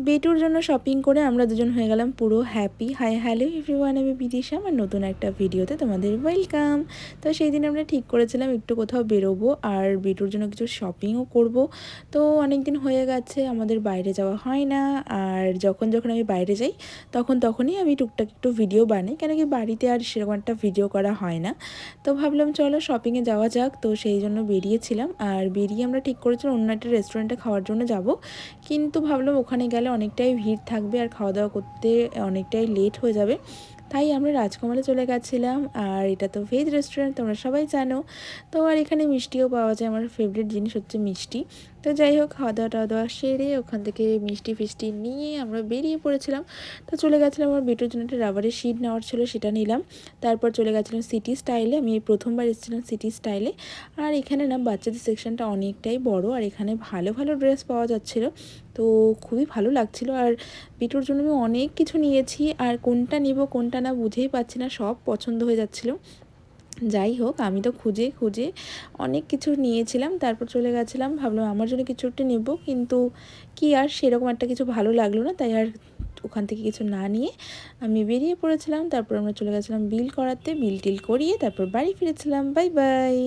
বেটুর জন্য শপিং করে আমরা দুজন হয়ে গেলাম পুরো হ্যাপি। হাই হ্যালো এভরিওয়ান, আমি বিদিশা, আমার নতুন একটা ভিডিওতে তোমাদের ওয়েলকাম। তো সেই দিন আমরা ঠিক করেছিলাম একটু কোথাও বেরোবো আর বেটুর জন্য কিছু শপিংও করব। তো অনেক দিন হয়ে গেছে আমাদের বাইরে যাওয়া হয় না, আর যখন যখন আমি বাইরে যাই তখনই আমি টুকটাক একটু ভিডিও বানাই, কেন কি বাড়িতে আর সেরকম একটা ভিডিও করা হয় না। তো ভাবলাম চলো শপিংয়ে যাওয়া যাক, তো সেই জন্য বেরিয়েছিলাম। আর বেরিয়ে আমরা ঠিক করেছিলাম অন্য একটা রেস্টুরেন্টে খাওয়ার জন্য যাব, কিন্তু ভাবলাম ওখানে গেলে অনেকটাই ভিড় থাকবে আর খাওয়া দাওয়া করতে অনেকটাই লেট হয়ে যাবে, তাই আমরা রাজকমলে চলে গেছিলাম। আর এটা তো ভেজ রেস্টুরেন্ট, তোমরা সবাই জানো। তো আর এখানে মিষ্টিও পাওয়া যায়, আমার ফেভারিট জিনিস হচ্ছে মিষ্টি। তো যাই হোক, খাওয়া দাওয়া টাওয়া দাওয়া সেরে ওখান থেকে মিষ্টি ফিষ্টি নিয়ে আমরা বেরিয়ে পড়েছিলাম। তো চলে গেছিলাম, আমার বেটোর জন্য একটা রাবারের শিট নেওয়ার ছিল, সেটা নিলাম। তারপর চলে গেছিলাম সিটি স্টাইলে, আমি এই প্রথমবার এসেছিলাম সিটি স্টাইলে। আর এখানে না বাচ্চাদের সেকশনটা অনেকটাই বড়, আর এখানে ভালো ভালো ড্রেস পাওয়া যাচ্ছিলো, তো খুবই ভালো লাগছিল। আর বিটুর জন্য আমি অনেক কিছু নিয়েছি, আর কোনটা নিব কোনটা না বুঝেই পাচ্ছি না, সব পছন্দ হয়ে যাচ্ছিলো। যাই হোক, আমি তো খুঁজে খুঁজে অনেক কিছু নিয়েছিলাম, তারপর চলে গেছিলাম, ভাবলাম আমার জন্য কিছু একটা নেব, কিন্তু কি আর সেরকম একটা কিছু ভালো লাগলো না, তাই আর ওখান থেকে কিছু না নিয়ে আমি বেরিয়ে পড়েছিলাম। তারপর আমরা চলে গেছিলাম বিল করাতে, বিল টিল করিয়ে তারপর বাড়ি ফিরেছিলাম। Bye bye.